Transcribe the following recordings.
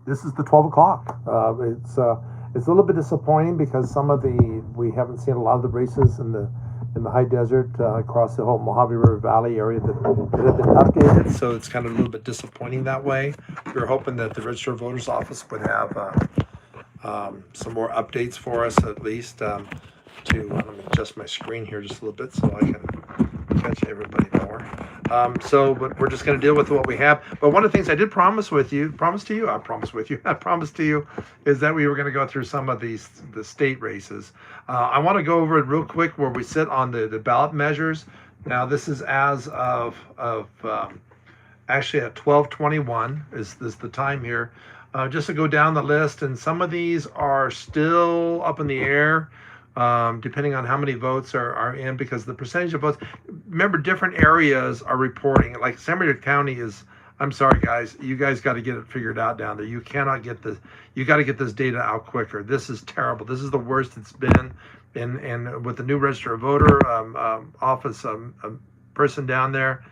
this is the 12 o'clock. It's a little bit disappointing because we haven't seen a lot of the races in the high desert across the whole Mojave River Valley area that have been updated. So it's kind of a little bit disappointing that way. We were hoping that the Registrar of Voters Office would have some more updates for us, at least. Let me adjust my screen here just a little bit so I can catch everybody more. But we're just going to deal with what we have. But one of the things I did promise to you, is that we were going to go through some of the state races. I want to go over it real quick where we sit on the ballot measures. Now, this is as of actually at 12:21 is the time here. Just to go down the list, and some of these are still up in the air. Depending on how many votes are in, because the percentage of votes, remember, different areas are reporting. Like San Bernardino County I'm sorry guys, you guys got to get it figured out down there. You cannot get this, you got to get this data out quicker. This is terrible. This is the worst it's been. And with the new Register of Voter Office person down there,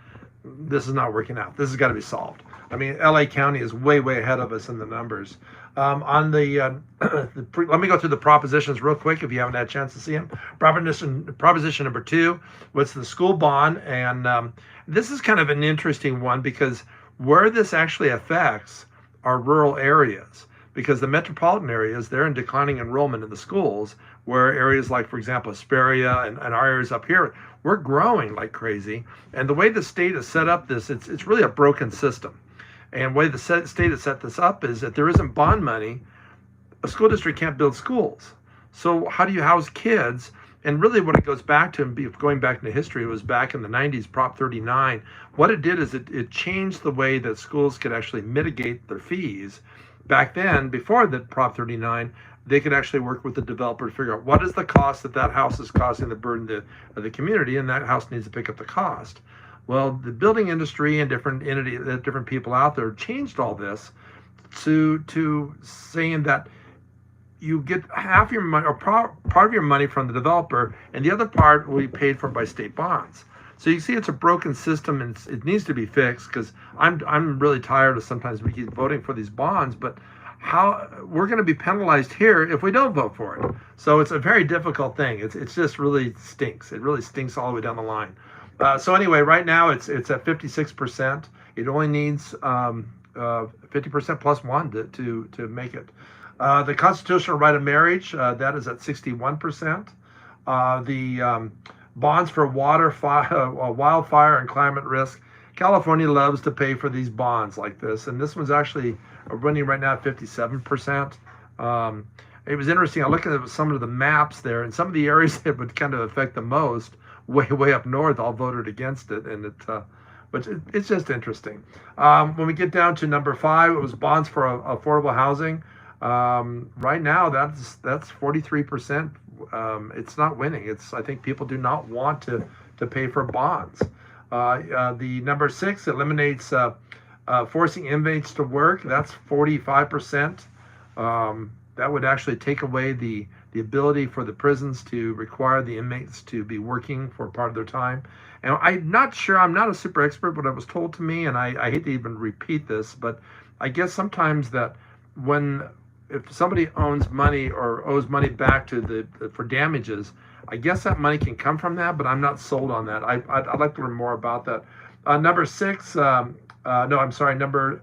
this is not working out. This has got to be solved. I mean, LA County is way ahead of us in the numbers. Let me go through the propositions real quick if you haven't had a chance to see them. Proposition number 2, what's the school bond? And this is kind of an interesting one because where this actually affects are rural areas, because the metropolitan areas, they're in declining enrollment in the schools, where areas like, for example, Hesperia and our areas up here, we're growing like crazy. And the way the state has set up this, it's really a broken system. And the way the state has set this up is that there isn't bond money. A school district can't build schools. So how do you house kids? And really what it goes back to, and going back into history, it was back in the 90s, Prop 39. What it did is it changed the way that schools could actually mitigate their fees. Back then, before the Prop 39, they could actually work with the developer to figure out what is the cost that house is costing the burden of the community, and that house needs to pick up the cost. Well, the building industry and different people out there changed all this to saying that you get half your money or part of your money from the developer, and the other part will be paid for by state bonds. So you see, it's a broken system, and it needs to be fixed, because I'm really tired of sometimes we keep voting for these bonds, but how we're going to be penalized here if we don't vote for it. So it's a very difficult thing. It's just really stinks. It really stinks all the way down the line. So anyway, right now it's at 56%. It only needs 50% plus 1 to make it. The constitutional right of marriage, that is at 61%. The bonds for water, wildfire, and climate risk, California loves to pay for these bonds like this, and this one's actually running right now at 57%. It was interesting. I looked at some of the maps there, and some of the areas that would kind of affect the most, way up north, all voted against it, and but it's just interesting. When we get down to number 5, it was bonds for affordable housing. Right now, that's 43%. It's not winning. I think people do not want to pay for bonds. The number 6 eliminates forcing inmates to work. That's 45%. That would actually take away the ability for the prisons to require the inmates to be working for part of their time. And I'm not sure, I'm not a super expert, but it was told to me, and I hate to even repeat this, but I guess sometimes that if somebody owns money or owes money back for damages, I guess that money can come from that, but I'm not sold on that. I'd like to learn more about that. Number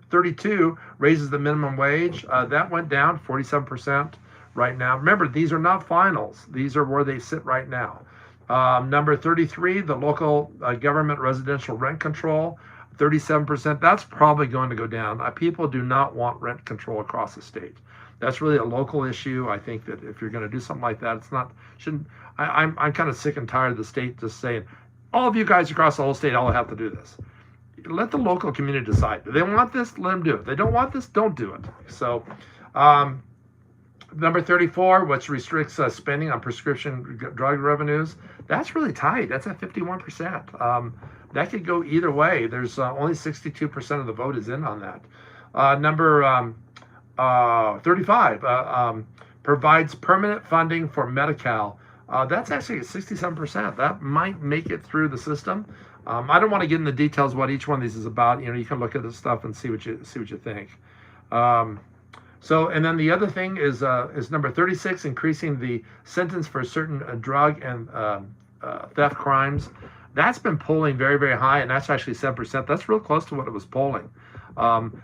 32 raises the minimum wage. That went down 47% right now. Remember, these are not finals. These are where they sit right now. Number 33, the local government residential rent control, 37%. That's probably going to go down. People do not want rent control across the state. That's really a local issue. I think that if you're going to do something like that, I'm kind of sick and tired of the state just saying, all of you guys across the whole state all have to do this. Let the local community decide. Do they want this? Let them do it. If they don't want this, don't do it. So, number 34, which restricts spending on prescription drug revenues, that's really tight. That's at 51%. That could go either way. There's only 62% of the vote is in on that. Number 35 provides permanent funding for Medi-Cal. That's actually at 67%. That might make it through the system. I don't want to get into details what each one of these is about. You can look at this stuff and see what you think. So, and then the other thing is number 36, increasing the sentence for certain drug and theft crimes. That's been polling very, very high, and that's actually 7%. That's real close to what it was polling.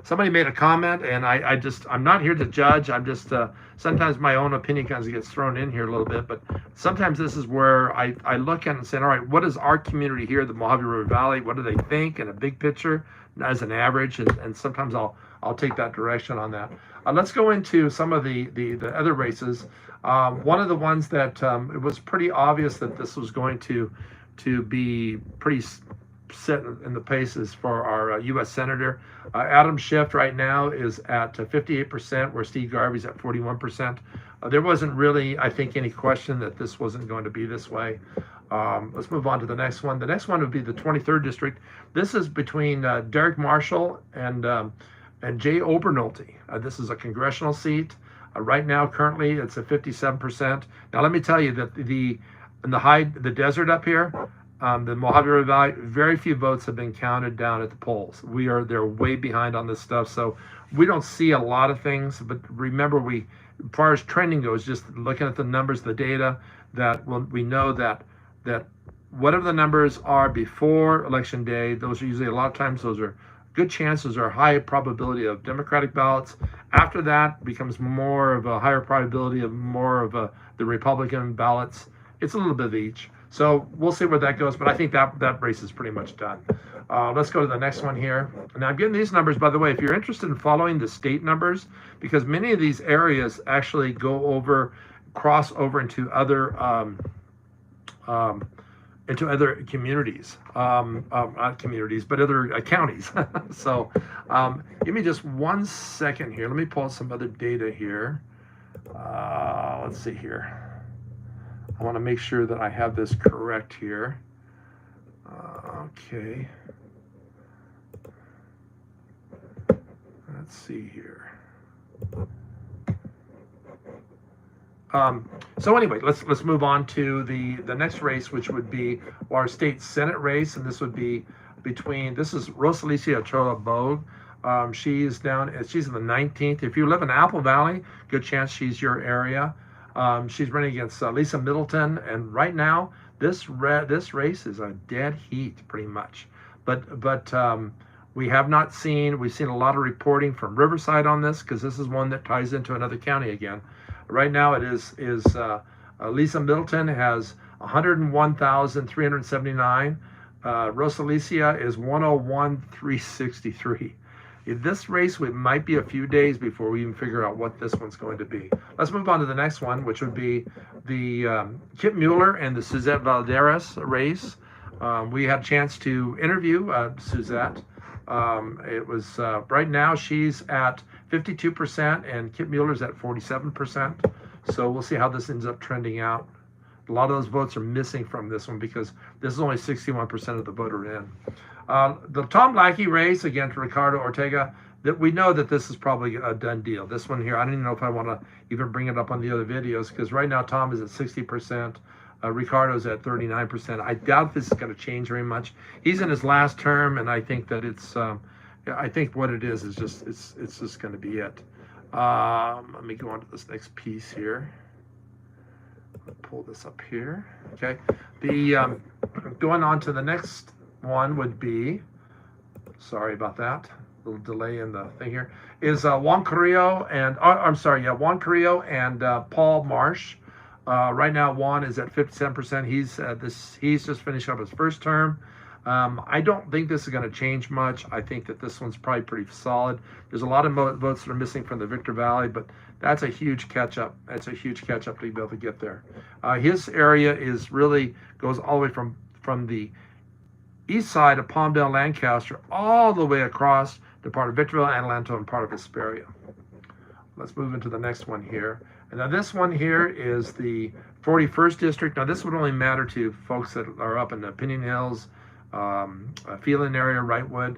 Somebody made a comment, and I'm not here to judge. I'm just, sometimes my own opinion kind of gets thrown in here a little bit, but sometimes this is where I look at it and say, all right, what is our community here, the Mojave River Valley? What do they think in a big picture as an average? And sometimes I'll take that direction on that. Let's go into some of the other races. One of the ones that it was pretty obvious that this was going to be pretty set in the paces for our U.S. Senator. Adam Schiff right now is at 58%, where Steve Garvey's at 41%. There wasn't really, I think, any question that this wasn't going to be this way. Let's move on to the next one. The next one would be the 23rd district. This is between Derek Marshall and Jay Obernolte. This is a congressional seat. Right now, currently, it's at 57%. Now, let me tell you that in the desert up here, the Mojave River Valley, very few votes have been counted down at the polls. They're way behind on this stuff, so we don't see a lot of things. But remember, as far as trending goes, just looking at the numbers, the data, that we know that whatever the numbers are before election day, those are usually, a lot of times, those are good chances or high probability of Democratic ballots. After that becomes more of a higher probability of the Republican ballots. It's a little bit of each. So we'll see where that goes, but I think that race is pretty much done. Let's go to the next one here. Now I'm getting these numbers, by the way, if you're interested in following the state numbers, because many of these areas actually cross over into other communities, not communities, but other counties. So give me just 1 second here. Let me pull out some other data here. Let's see here. I want to make sure that I have this correct here. Okay. Let's see here. So anyway, let's move on to the next race, which would be our state Senate race, and this would be this is Rosalicia Ochoa Bogue. She's in the 19th. If you live in Apple Valley, good chance she's your area. She's running against Lisa Middleton, and right now this race is a dead heat pretty much. But we've seen a lot of reporting from Riverside on this, because this is one that ties into another county again. Right now it is Lisa Middleton has 101,379. Rosalicia is 101,363. This race, we might be a few days before we even figure out what this one's going to be. Let's move on to the next one, which would be the Kip Mueller and the Suzette Valderas race. We had a chance to interview Suzette. It was right now she's at 52% and Kip Mueller's at 47%. So we'll see how this ends up trending out. A lot of those votes are missing from this one because this is only 61% of the voter in. The Tom Lackey race against Ricardo Ortega, that we know that this is probably a done deal. This one here, I don't even know if I want to even bring it up on the other videos, because right now Tom is at 60%, Ricardo's at 39%. I doubt this is going to change very much. He's in his last term, and I think that I think what it is just it's just going to be it. Let me go on to this next piece here. I'll pull this up here. Okay, going on to the next one would be, sorry about that, a little delay in the thing here, is Juan Carrillo and Juan Carrillo and Paul Marsh. Right now Juan is at 57%. He's just finished up his first term. I don't think this is going to change much. I think that this one's probably pretty solid. There's a lot of votes that are missing from the Victor Valley, but that's a huge catch-up. That's a huge catch-up to be able to get there. His area goes all the way from the east side of Palmdale, Lancaster, all the way across to part of Victorville, Adelanto, and part of Hesperia. Let's move into the next one here. And now this one here is the 41st district. Now this would only matter to folks that are up in the Pinion Hills, Phelan area, Wrightwood.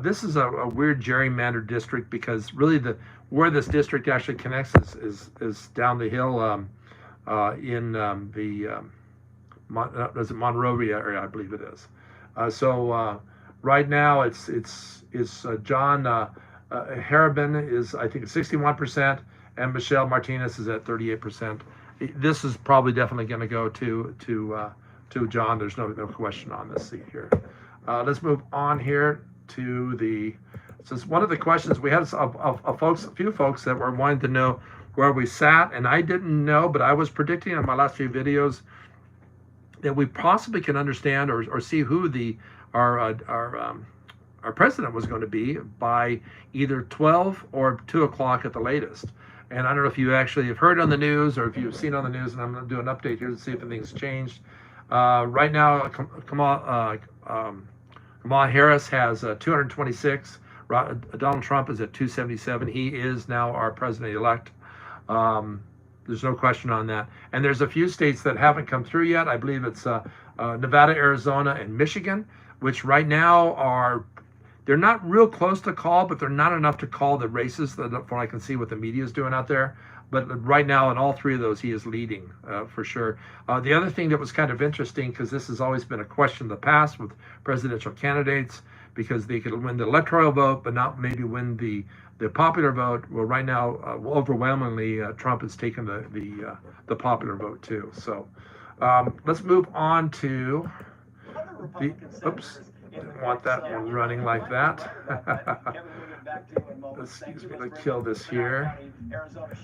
This is a weird gerrymandered district, because really where this district actually connects is down the hill in Monrovia area, I believe it is. So right now it's John Harabin is, I think, 61%, and Michelle Martinez is at 38%. This is probably definitely going to go to John. There's no question on this seat here. Let's move on here to the. So one of the questions we had a few folks that were wanting to know where we sat, and I didn't know, but I was predicting in my last few videos that we possibly can understand or see who our president was going to be by either 12 or 2 o'clock at the latest. And I don't know if you actually have heard on the news or if you've seen on the news, and I'm going to do an update here to see if anything's changed. Right now, Kamala Harris has 226. Donald Trump is at 277. He is now our president-elect. There's no question on that. And there's a few states that haven't come through yet. I believe it's Nevada, Arizona, and Michigan, which right now they're not real close to call, but they're not enough to call the races from what I can see what the media is doing out there. But right now, in all three of those, he is leading for sure. The other thing that was kind of interesting, because this has always been a question in the past with presidential candidates, because they could win the electoral vote, but not maybe win the popular vote. Well, right now, overwhelmingly, Trump has taken the popular vote too. So let's move on to the. Oops. Didn't want that one running like that. Excuse me, let's kill this here.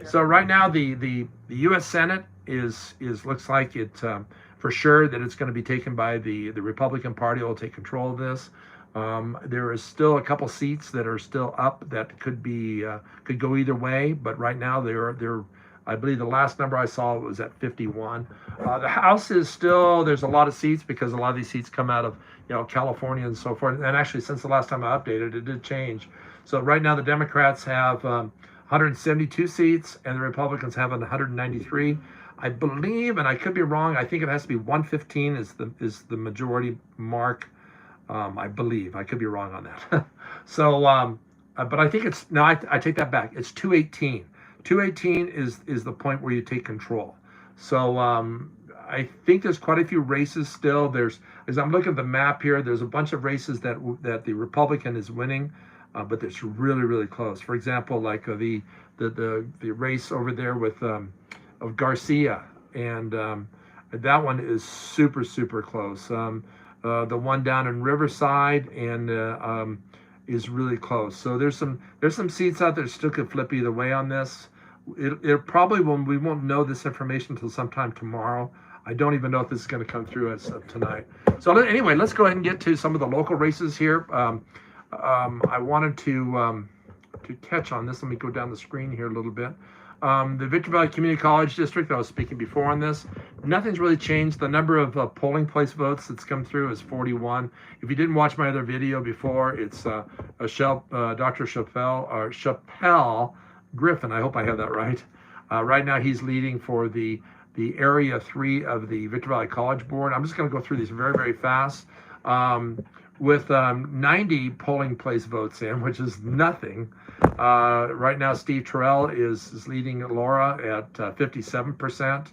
So right now the U.S. Senate is looks like it for sure that it's going to be taken by the Republican Party. Will take control of this. There is still a couple seats that are still up that could go either way, but right now they're I believe the last number I saw was at 51. The House is still, there's a lot of seats because a lot of these seats come out of, California and so forth. And actually, since the last time I updated, it did change. So right now, the Democrats have 172 seats and the Republicans have 193. I believe, and I could be wrong, I think it has to be 115 is the majority mark. I believe. I could be wrong on that. So, but I think it's, no, I take that back. It's 218. 218 is the point where you take control. So I think there's quite a few races still. As I'm looking at the map here, there's a bunch of races that the Republican is winning, but it's really, really close. For example, like the race over there with of Garcia, and that one is super, super close. The one down in Riverside and is really close. So there's some seats out there that still could flip either way on this. It probably we won't know this information until sometime tomorrow. I don't even know if this is going to come through as of tonight. So anyway, let's go ahead and get to some of the local races here. I wanted to catch on this. Let me go down the screen here a little bit. The Victor Valley Community College District, I was speaking before on this, nothing's really changed. The number of polling place votes that's come through is 41. If you didn't watch my other video before, it's Dr. Chappelle Griffin. I hope I have that right. Right now he's leading for the Area 3 of the Victor Valley College Board. I'm just going to go through these very, very fast. With 90 polling place votes in, which is nothing. Right now, Steve Terrell is leading Laura at 57%.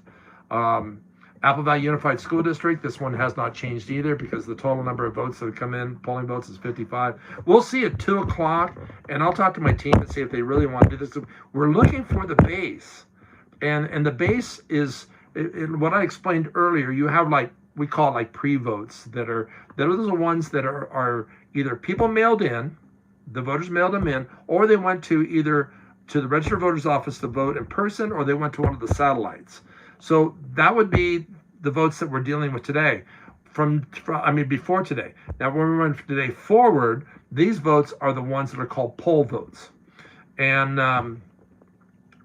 Apple Valley Unified School District, this one has not changed either because the total number of votes that have come in, polling votes, is 55. We'll see at 2 o'clock, and I'll talk to my team and see if they really want to do this. We're looking for the base, and the base is what I explained earlier. You have we call it pre-votes that are those are ones that are either people mailed in, the voters mailed them in, or they went to either to the Registrar of Voters Office to vote in person, or they went to one of the satellites. So that would be the votes that we're dealing with today. Before today. Now, when we run from today forward, these votes are the ones that are called poll votes, and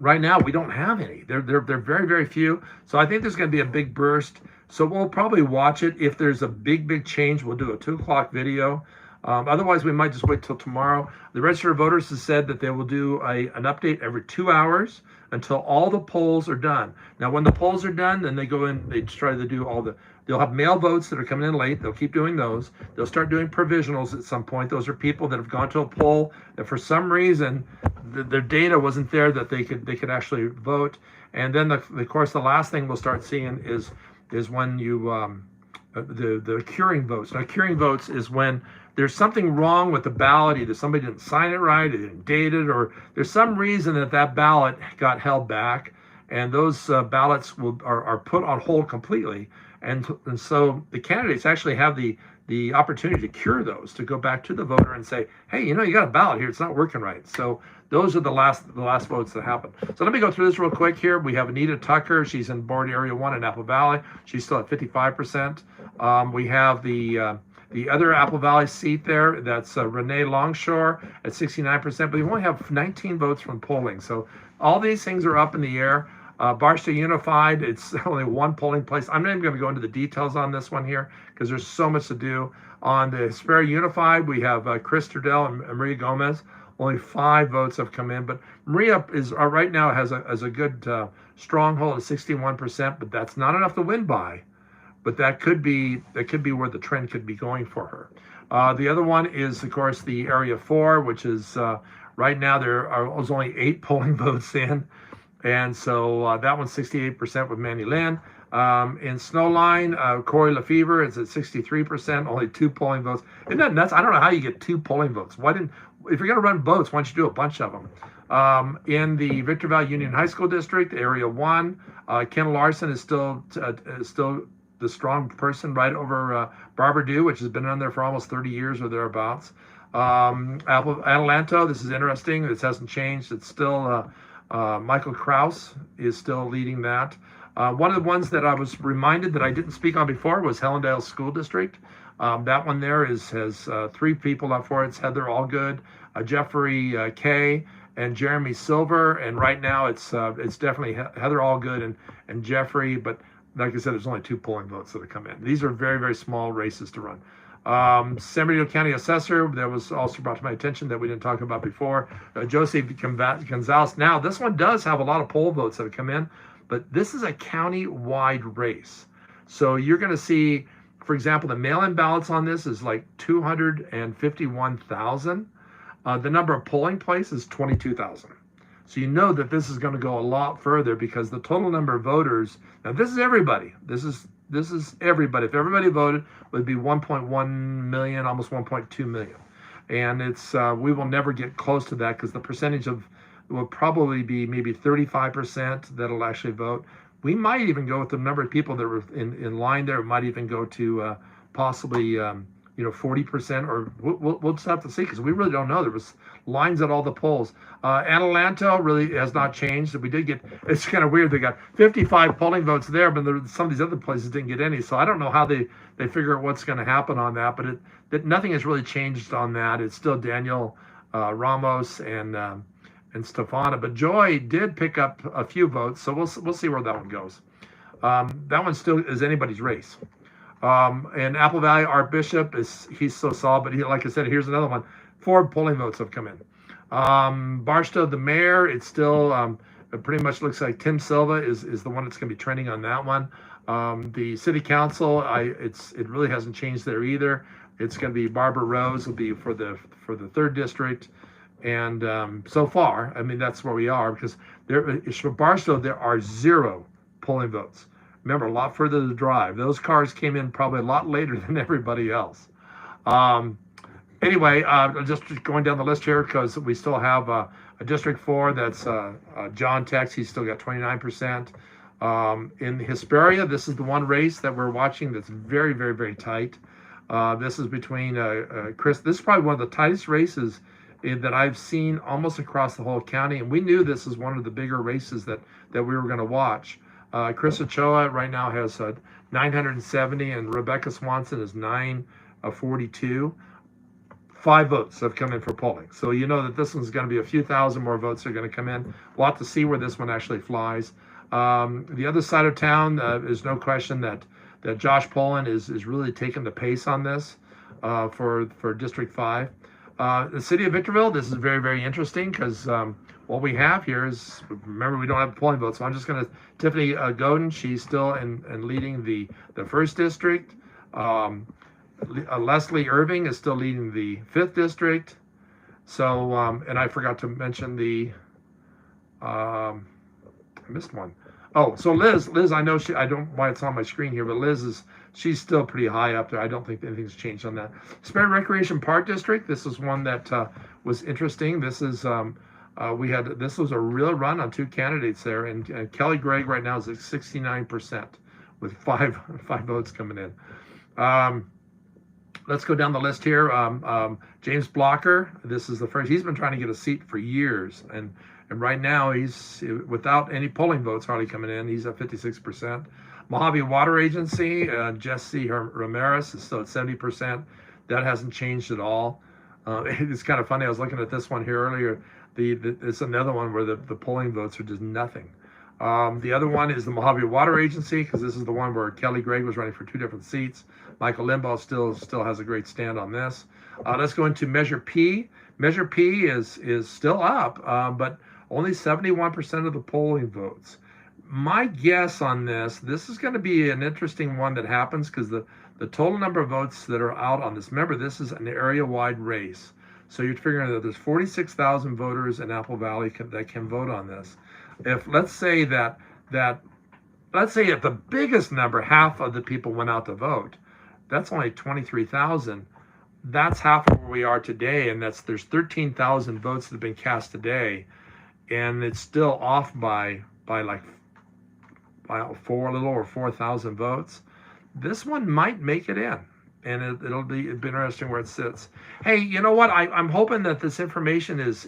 right now we don't have any. They're very, very few. So I think there's going to be a big burst. So we'll probably watch it. If there's a big change, we'll do a 2 o'clock video. Otherwise, we might just wait till tomorrow. The Registrar of Voters has said that they will do an update every 2 hours until all the polls are done. Now, when the polls are done, then they go in, they try to do they'll have mail votes that are coming in late. They'll keep doing those. They'll start doing provisionals at some point. Those are people that have gone to a poll that for some reason their data wasn't there that they could actually vote. And then of course the last thing we'll start seeing is when you the curing votes. Now, curing votes is when there's something wrong with the ballot. Either somebody didn't sign it right, they didn't date it, or there's some reason that ballot got held back, and those ballots are put on hold completely. And so the candidates actually have the opportunity to cure those, to go back to the voter and say, hey, you got a ballot here, it's not working right. So those are the last votes that happen. So let me go through this real quick here. We have Anita Tucker. She's in Board Area 1 in Apple Valley. She's still at 55%. We have the other Apple Valley seat there. That's Renee Longshore at 69%, but we only have 19 votes from polling. So all these things are up in the air. Barstow Unified, it's only one polling place. I'm not even going to go into the details on this one here because there's so much to do. On the Hesperia Unified, we have Chris Turdell and Maria Gomez. Only 5 votes have come in, but Maria is right now has a good stronghold of 61%, but that's not enough to win by. But that could be where the trend could be going for her. The other one is, of course, the Area 4, which is right now there's only 8 polling votes in. And so that one's 68% with Manny Lynn. In Snowline, Corey Lefevre is at 63%, only 2 polling votes. Isn't that nuts? I don't know how you get 2 polling votes. If you're going to run votes, why don't you do a bunch of them? In the Victor Valley Union High School District, Area 1, Ken Larson is still the strong person right over Barbara Dew, which has been on there for almost 30 years or thereabouts. Adelanto, this is interesting. This hasn't changed. It's still Michael Kraus is still leading that. One of the ones that I was reminded that I didn't speak on before was Hellendale School District. That one there has 3 people up for it. It's Heather Allgood, Jeffrey Kay, and Jeremy Silver. And right now it's definitely Heather Allgood and Jeffrey. But like I said, there's only 2 polling votes that have come in. These are very, very small races to run. San Bernardino County Assessor, that was also brought to my attention that we didn't talk about before. Jose Gonzalez. Now, this one does have a lot of poll votes that have come in, but this is a county-wide race. So you're going to see, for example, the mail-in ballots on this is like 251,000. The number of polling places is 22,000. So you know that this is going to go a lot further because the total number of voters, now this is everybody. This is everybody. If everybody voted, it would be 1.1 million, almost 1.2 million. And it's we will never get close to that because the percentage will probably be maybe 35% that'll actually vote. We might even go with the number of people that were in line there. It might even go to possibly 40%, or we'll just have to see because we really don't know. There was lines at all the polls. Adelanto really has not changed. We did get, it's kind of weird. They got 55 polling votes there, but some of these other places didn't get any. So I don't know how they figure out what's going to happen on that, but nothing has really changed on that. It's still Daniel Ramos and Stefana, but Joy did pick up a few votes. So we'll see where that one goes. That one still is anybody's race. And Apple Valley, Art Bishop, he's so solid, but like I said, here's another one. 4 polling votes have come in. Barstow, the mayor, it's still, it pretty much looks like Tim Silva is the one that's going to be trending on that one. The city council, it really hasn't changed there either. It's going to be Barbara Rose will be for the 3rd district. And so far, I mean, that's where we are because for Barstow, there are 0 polling votes. Remember, a lot further to drive. Those cars came in probably a lot later than everybody else. Anyway, just going down the list here because we still have a District 4 that's John Tex. He's still got 29%. In Hesperia, this is the one race that we're watching that's very, very, very tight. This is between Chris. This is probably one of the tightest races that I've seen almost across the whole county. And we knew this is one of the bigger races that we were going to watch. Chris Ochoa right now has 970, and Rebecca Swanson is 942. 5 votes have come in for polling. So you know that this one's going to be a few thousand more votes are going to come in. We'll have to see where this one actually flies. The other side of town, there's no question that Josh Poland is really taking the pace on this for District 5. The city of Victorville, this is very, very interesting because what we have here is, remember, we don't have polling votes, so I'm just going to, Tiffany Godin, she's still in leading the 1st district. Leslie Irving is still leading the 5th district. So, and I forgot to mention I missed one. Oh, so Liz, I know I don't why it's on my screen here, but she's still pretty high up there. I don't think anything's changed on that. Sperry Recreation Park District. This is one that was interesting. This is this was a real run on two candidates there, and Kelly Gregg right now is at 69% with five votes coming in. Let's go down the list here. James Blocker. This is the first. He's been trying to get a seat for years, and right now he's without any polling votes hardly coming in. He's at 56%. Mojave Water Agency. Jesse Ramirez is still at 70%. That hasn't changed at all. It's kind of funny. I was looking at this one here earlier. It's another one where the polling votes are just nothing. The other one is the Mojave Water Agency, because this is the one where Kelly Gregg was running for 2 different seats. Michael Limbaugh still has a great stand on this. Let's go into Measure P. Measure P is still up, but only 71% of the polling votes. My guess on this is going to be an interesting one that happens, because the total number of votes that are out on this, remember, this is an area-wide race. So you're figuring that there's 46,000 voters in Apple Valley that can vote on this. If let's say at the biggest number, half of the people went out to vote, that's only 23,000. That's half of where we are today, and there's 13,000 votes that have been cast today, and it's still off by a little over 4,000 votes. This one might make it in, and it'll be interesting where it sits. Hey, you know what? I'm hoping that this information is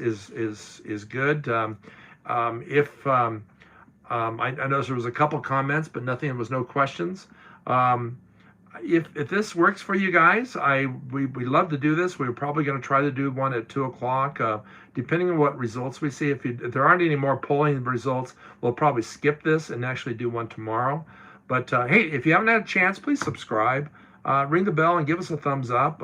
good. I know there was a couple comments, but there was no questions. If this works for you guys, we love to do this. We're probably going to try to do one at 2 o'clock, depending on what results we see. If there aren't any more polling results, we'll probably skip this and actually do one tomorrow. But hey, if you haven't had a chance, please subscribe, ring the bell, and give us a thumbs up.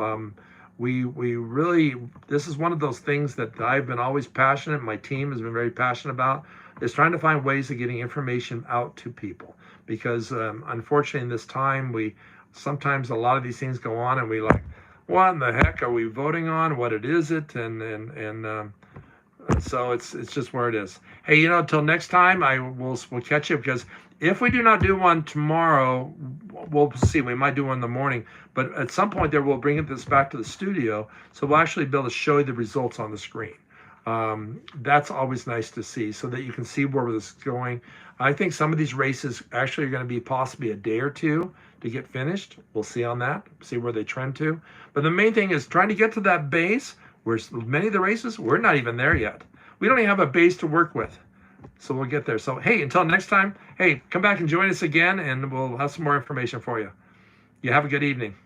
We really, this is one of those things that I've been always passionate, my team has been very passionate about, is trying to find ways of getting information out to people. Because unfortunately in this time, sometimes a lot of these things go on and we like, what in the heck are we voting on? What is it? And so it's just where it is. Hey, until next time, we'll catch you, because if we do not do one tomorrow, we'll see. We might do one in the morning, but at some point there, we'll bring this back to the studio, so we'll actually be able to show you the results on the screen. That's always nice to see, so that you can see where this is going. I think some of these races actually are going to be possibly a day or two to get finished. We'll see on that, see where they trend to. But the main thing is trying to get to that base, where many of the races, we're not even there yet. We don't even have a base to work with. So we'll get there. So, hey, until next time, hey, come back and join us again, and we'll have some more information for you. You have a good evening.